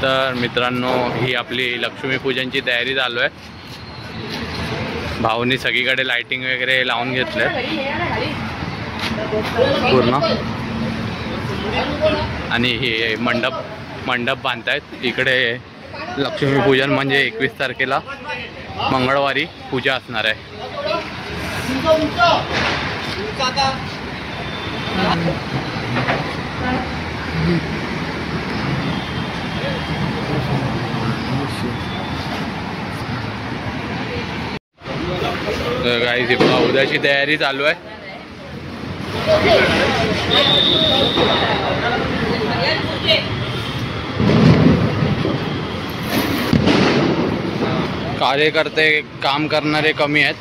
तर मित्रांनो, ही आपली लक्ष्मीपूजनची तयारी चालू आहे। भाऊनी सगळीकडे लाइटिंग वगैरे लावून घेतले पूर्ण, आणि हे मंडप बांधतायत इकडे। लक्ष्मीपूजन म्हणजे 21 तारखेला मंगळवारी पूजा असणार आहे। तर गाईस, उद्याची तयारी चालू आहे। कार्यकर्ते काम करणारे कमी आहेत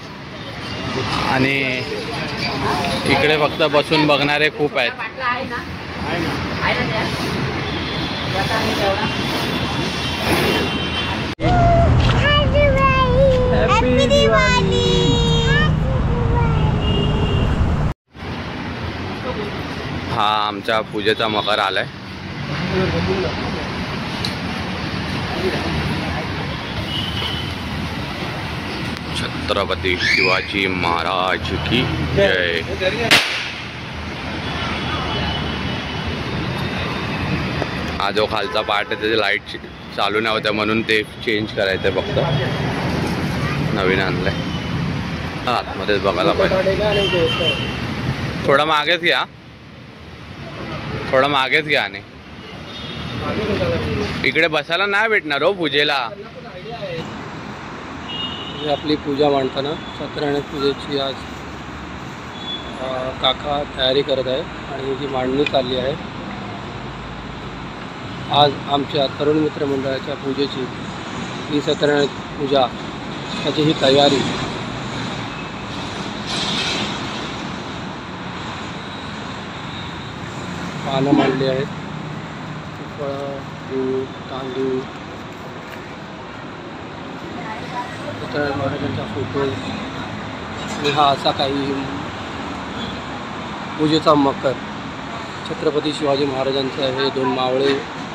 आणि इकडे फक्त बसून बघणारे खूप आहेत। हॅपी दिवाळी। हा आमच्या पूजेचा मकर आलाय। छत्रपती शिवाजी महाराज की जय। हा जो खालचा पार्ट आहे त्याचे लाईट चालू नाही होत्या म्हणून ते चेंज करायचं फक्त, नवीन आणलंय। आतमध्येच बघायला पाहिजे। थोडा मागेच घ्या, थोडा मागेच घ्या। आणि इकडे बसायला नाही भेटणार हो पूजेला। आपली पूजा मांडताना सत्यनारायण पूजेची आज काका तयारी करत आहे आणि जी मांडणी चालली आहे। आज आमच्या तरुण मित्र मंडळाच्या पूजेची ही सत्यनारायण पूजा, त्याची ही तयारी। पानं मांडली आहेत, फळं, दूध, तांदूळ, सत्यनारायण महाराजांचा फोटो आणि हा असा काही पूजेचा मकर। छत्रपती शिवाजी महाराजांचे हे 2 मावळे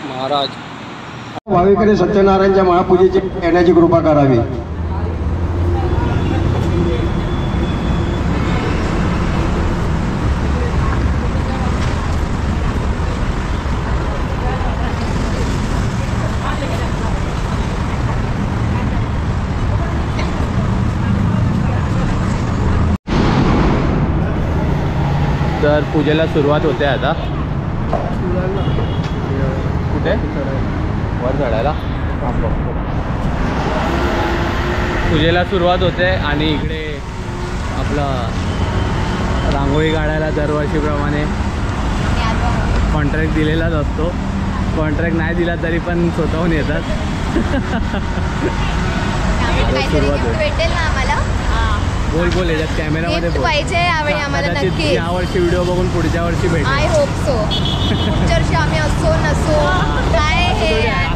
महाराज। भाविकांनी सत्यनारायणच्या महापूजेची येण्याची कृपा करावी। तर पूजेला सुरुवात होते आता। कुठे वर चढायला पूजेला सुरुवात होते आणि इकडे आपलं रांगोळी काढायला दरवर्षीप्रमाणे कॉन्ट्रॅक्ट दिलेलाच असतो। कॉन्ट्रॅक्ट नाही दिला तरी पण स्वतःहून येतात। सुरुवात भेटेल ना आम्हाला। बोल याच्यात कॅमेरामध्ये पाहिजे यावेळी आम्हाला नक्की। यावर्षी व्हिडिओ बघून पुढच्या वर्षी भेटेल। I hope so. पुढच्या वर्षी आम्ही असो नसो काय हे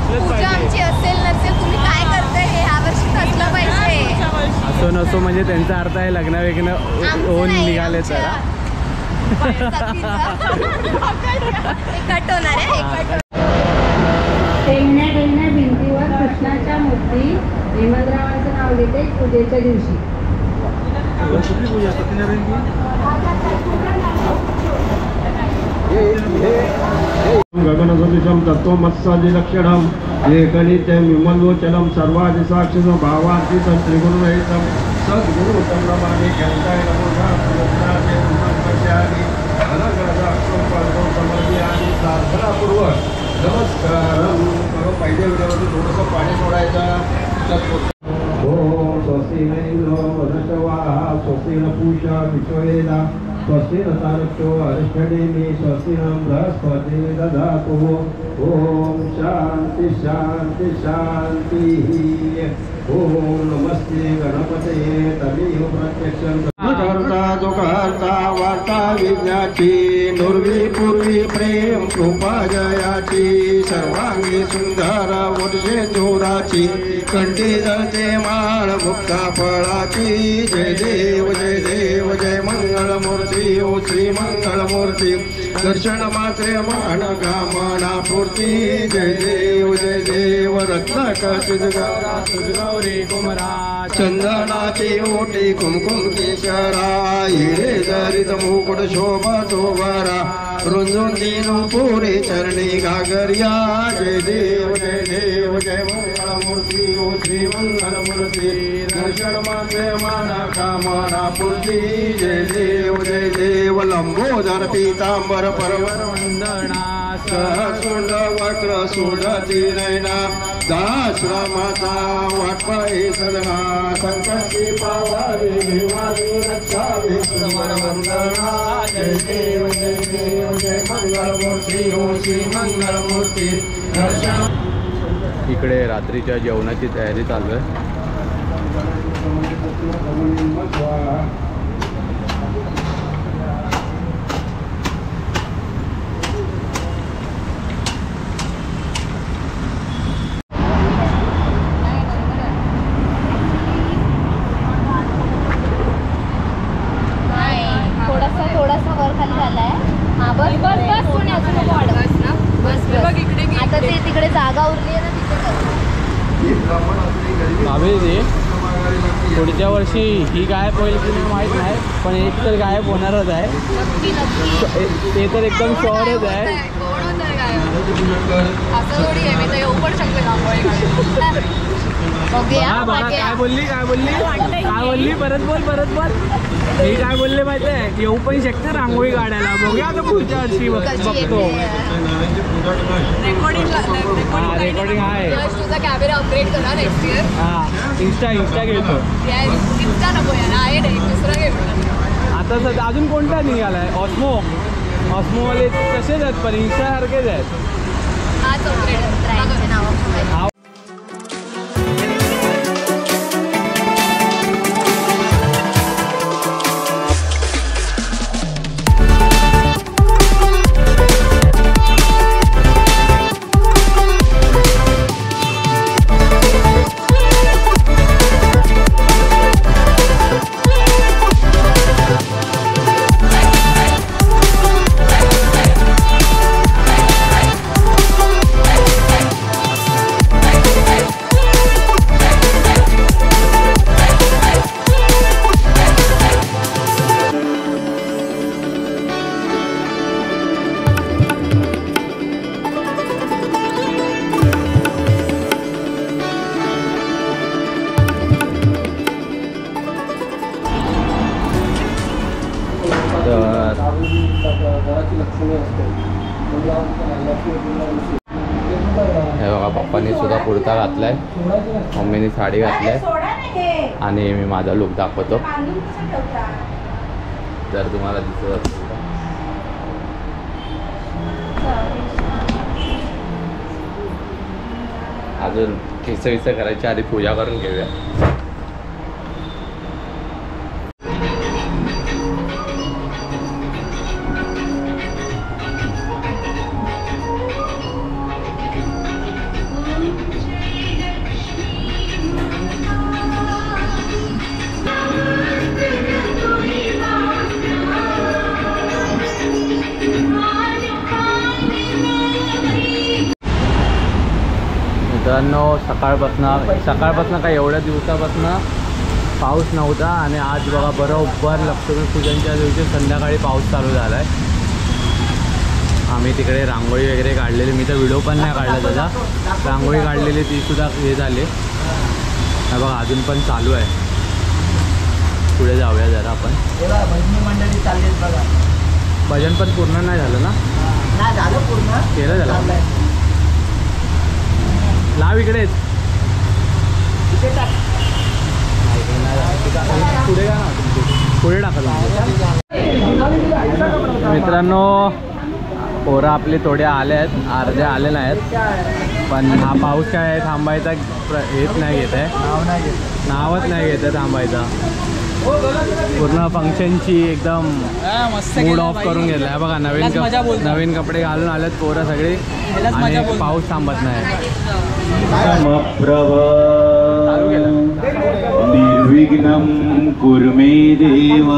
पूजा आमची असेल नसेल, तुम्ही काय करताय हे यावर्षी कसलं पाहिजे। असो नसो म्हणजे त्यांचा अर्थ आहे लग्न वेगळं होऊन निघाले तर कट होणार आहे। टेंगण्या भिंतीवर कृष्णाच्या मूर्ती हेमंतरावांचं नाव घेते पूजेच्या दिवशी। गगनसदृशं तत्त्वमस्यादि लक्षणं एकनित्यं विमलोचनं सर्वादिसाक्षिणं भावातीतं त्रिगुणरहितं सद्गुरुतं नमामि। ज्ञानाय नमो नमः पश्यामि अनगदाक्षं पदं समर्पयामि। प्रार्थनापूर्वक नमस्कारं करो। पहिल्या व्हिडिओमध्ये थोडंसं पाणी सोडायचं। ओम स्वस्ति न इंद्रो वदनश्रवाः स्वस्ति न पूषा विश्ववेदा स्वस्ति न तारक्यो अरिष्ठनेमि स्वस्ति न बृहस्पतिर् ददातु। ओम शांति शांति शांति। ओम नमस्ते गणपतये तमेव प्रत्यक्षं करता दुःखहर्ता वार्ता विज्ञाची नुर्वी पूर्वी प्रेम कृपा जयाची सर्वांगी सुंदर वर्षे जोराची कंठी जळते माळ मुक्ता फळाची जय देव जय मंगल मंगलमूर्ती ओ श्री मंगलमूर्ती दर्शन मात्रे मान कामना पूर्ती जय देव रत्नाकाशित गौरी कुमरा चंदनाची ओटी कुमकुम केशरा हिरे जरित मुकुट शोभा तोबारा रुंजून दिनो पुरे चरणी घागरिया जय देव जय मंगलमूर्ती ओ श्री मंगलमूर्ती दर्शन मात्रे माना कामना पूर्ती जय देव लंबोदर पीतांबर परवर वंदना सहसुंड वक्र सुंदती नयना दाश्रमाचा वाटपाई सदना संकटी पावारी भिवारी रक्षावी सुमर वंदना जय देव जय मंगलमूर्ती ओ श्री मंगलमूर्ती दर्शन. इकडे रात्रीच्या जेवणाची तयारी चालू आहे. थोडासा वर खाली झालाय. हा बस बस बस कोणी अजून नको वाढत ना. बस बस इकडे आता ते तिकडे जागा उरली आहे ना तिथे भाभी पुढच्या वर्षी ही गायब होईल की नाही माहीत नाही, पण एक तर गायब होणारच आहे. नक्की नक्की ते तर एकदम शॉर्टच आहे. कोण होतं काय असं थोडी आहे. मी तर येऊ पण शकते रांगोळी बघूया. काय बोलली परत बोल. मी काय बोलले माहिती आहे, येऊ पण शकते रांगोळी काढायला. बघूया आता पुढच्या वर्षी बघतो. रेकॉर्डिंग आहे. तुझा कॅमेरा अपग्रेड करा नेक्स्ट इयर. हा इंस्टा घेतो. इंस्टा नको यार आहे नाही दुसरं घेतो. आता सध्या अजून कोणता निघालाय? ऑस्मोवाले तसेच आहेत पण इंस्टासारखेच आहेत. हाच अपग्रेड नाव. हे बघा पप्पांनी सुद्धा कुर्ता घातलाय, मम्मीनी साडी घातलाय आणि मी माझा लुक दाखवतो जर तुम्हाला दिसत असेल तर. अजून केस करायच्या आधी पूजा करून घेऊया. मित्रांनो सकाळपासून काय एवढ्या दिवसापासून पाऊस नव्हता आणि आज बघा बरोबर लक्ष्मीपूजनच्या दिवशी संध्याकाळी पाऊस चालू झाला आहे. आम्ही तिकडे रांगोळी वगैरे काढलेली, मी तर व्हिडिओ पण नाही काढला त्याचा. रांगोळी काढलेली ती सुद्धा हे झाली. हा बघा अजून पण चालू आहे. पुढे जाऊया जरा आपण. भजनी मंडळी चालली बघा. भजन पण पूर्ण नाही झालं ना? नाही झालं पूर्ण, केलं झालं. लाव इकडेच इथे टाक. पुढे का ना पुढे टाका. मित्रांनो पोरं आपले थोडे आले आहेत, अर्धे आले नाहीत. पण हा पाऊस काय आहे थांबायचा हेच नाही घेत आहे, नावच नाही घेत आहे थांबायचा. पूर्ण फंक्शनची एकदम मूड ऑफ करून गेला आहे. बघा नवीन कपडे घालून आलेत पोरं सगळे आणि पाऊस थांबत नाही. निर्विघ्नं कुरु मे देव.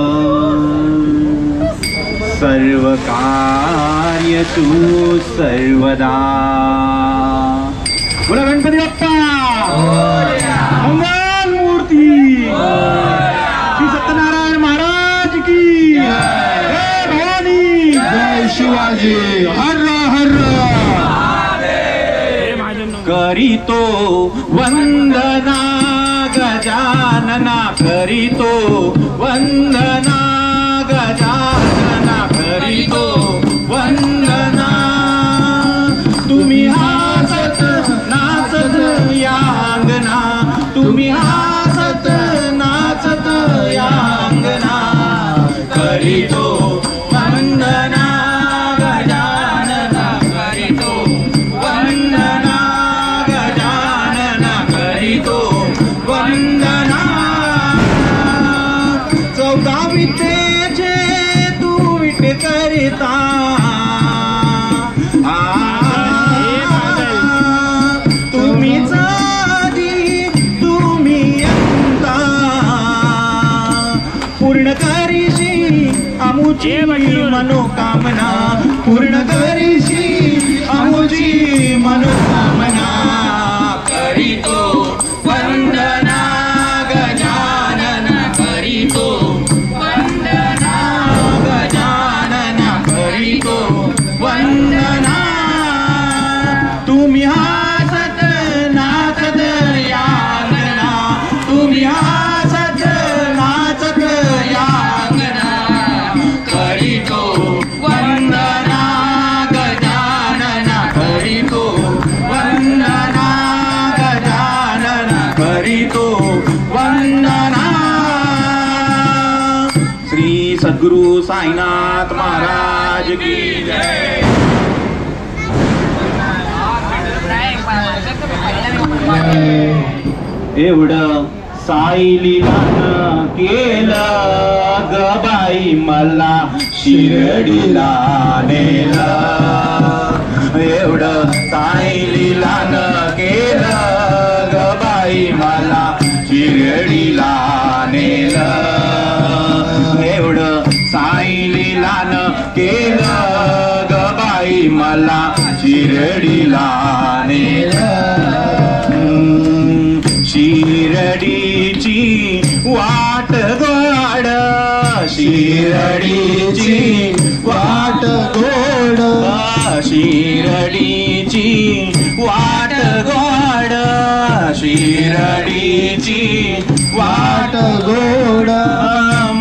सर्व कार्य तू सर्वदा. बोला गणपती बाप्पा मंगल मूर्ती. श्री सत्यनारायण महाराज की जय. भवानी जय शिवाजी. हर हर करीतो वंदना गजानना. करीतो वंदना गजानना. करीतो वंदना. तुम्ही हसत नाचत या अंगना. तुम्ही हसत नाचत या अंगना. करीतो वंदना गजानना. करीतो वंदना गजानना. करीतो वंदना. 14 विद्येचे तू विट करिता. तुम्हीच आदी तुम्ही अंता. पूर्ण करीशी आमुची मनोकामना. पूर्ण करीशी आमुची मनोकामना. करीतो वंदना गजानना. करीतो वंदना गजानना. करीतो वंदना. तुम्ही हसत नाचत या अंगना. तुम्ही हसत नाचत या अंगना. करीतो वंदना गजानना. करीतो वंदना गजानना. करीतो वंदना. श्री सद्गुरु साईनाथ महाराज की जय. एवढं साईलीलानं केलं ग बाई मला शिर्डीला नेलं. एवढं साईलीलानं केलं ग बाई मला शिर्डीला नेलं. एवढं साईलीलानं केलं ग बाई मला शिर्डीला नेलं. शिर्डीची वाट गोड. शिर्डीची वाट गोड. शिर्डीची वाट गोड. शिर्डीची वाट गोड.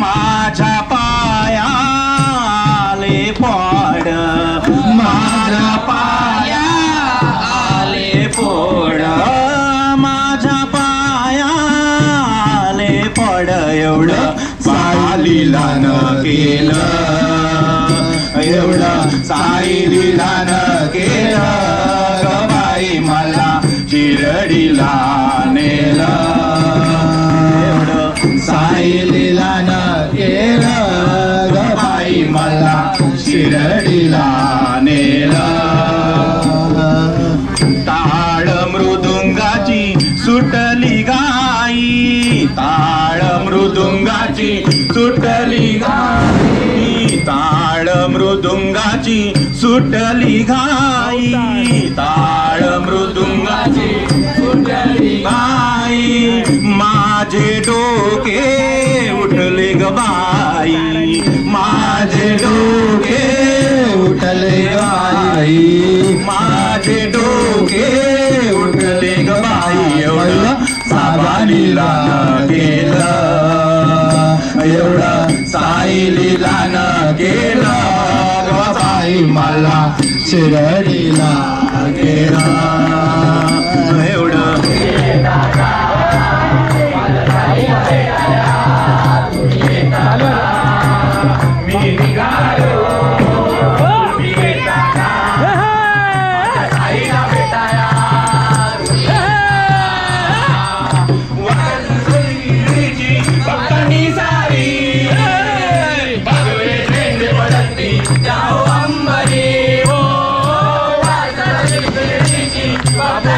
माझ्या पायाले पड. माझ्या पाया आले पोड. माझ्या पायाले पड. एवढं साईलीलानं केलं. एवढं साईलीलानं केलं ग बाई मला शिर्डीला नेलं. एवढं साईलीलानं केलं ग बाई मला शिर्डीला नेलं. टाळ मृदुंगाची सुटली गाई. टाळ मृदुंगाची सुटली गाई. टाळ मृदुंगाची सुटली गाई. टाळ मृदुंगाची सुटली गाई. माझे डोके उठले ग बाई. माझे डोके उठले बाई. माझे डोके उठले ग बाई. एवढं साईलीलानं केलं. एवढं साईलीलानं केलं ग बाई मला शिर्डीला गेलं. एवढं मी निघालो. बाबा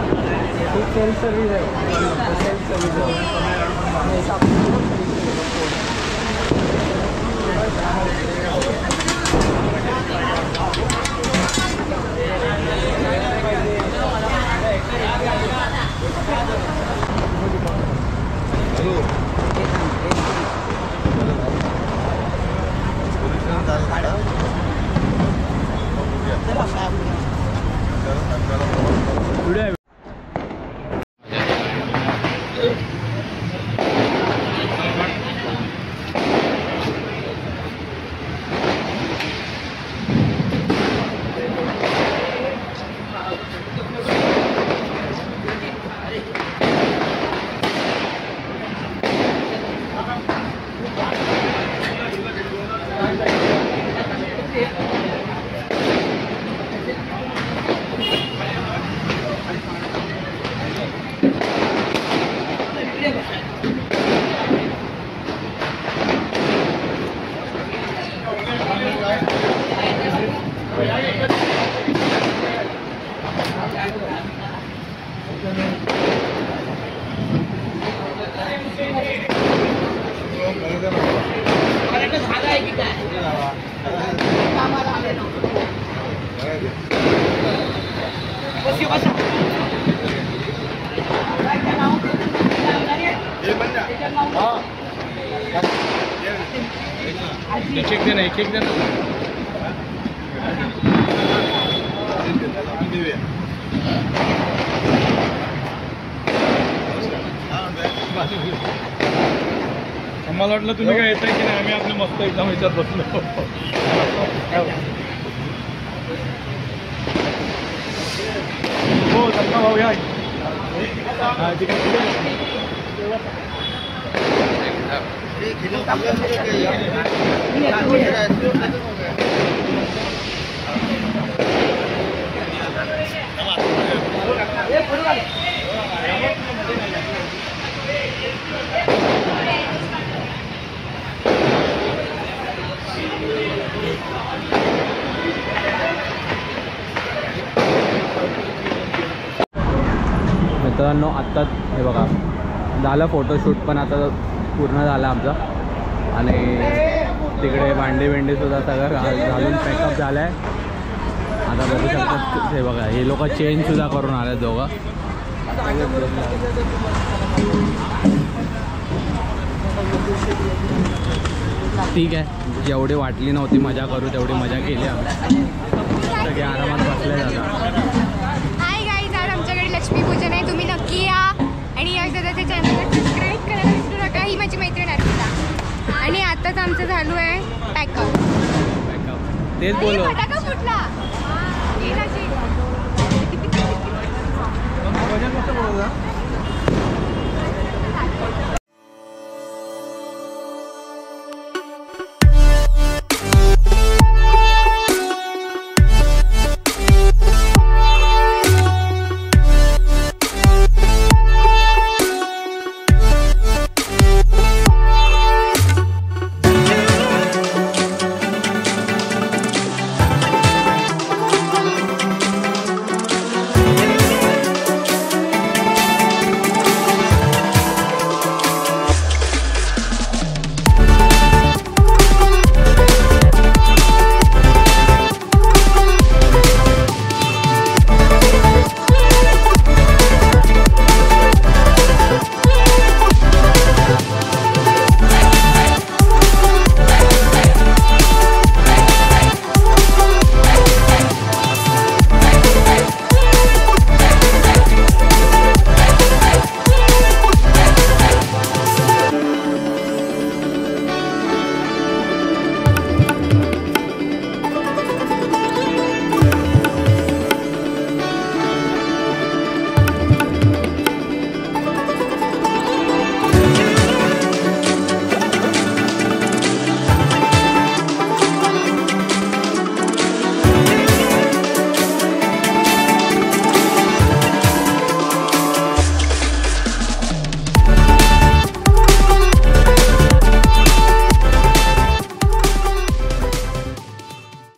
सेल्फ सर्व्हिस आहे, सेल्फ सर्व्हिस एक दे ना, एक दे ना. आम्हाला वाटलं तुम्ही काय येताय की नाही, आम्ही आपलं मस्त एकदम ह्याच्यात बसलो. हो धक्का भाऊ या. मित्रांनो आत्ताच हे बघा झालं फोटोशूट पण आता पूर्ण झालं आमचं आणि तिकडे भांडी सुद्धा सगळं घालून पॅकअप झालं आहे. आता बघू शकतात हे बघा हे लोक चेंजसुद्धा करून आले दोघं. ठीक आहे जेवढी वाटली नव्हती मजा करू तेवढी मजा केली आम्ही. सगळे आरामात बसले जातात. हाय गाईज, आज आमच्याकडे लक्ष्मीपूजन आहे. तुम्ही नक्की या आणि यश दादाच्या चॅनलला सबस्क्राईब करायला विसरू नका. ही माझी मैत्रीण अर्पिता आणि आताच आमचं चालू आहे पॅकअप. तेच बोलू.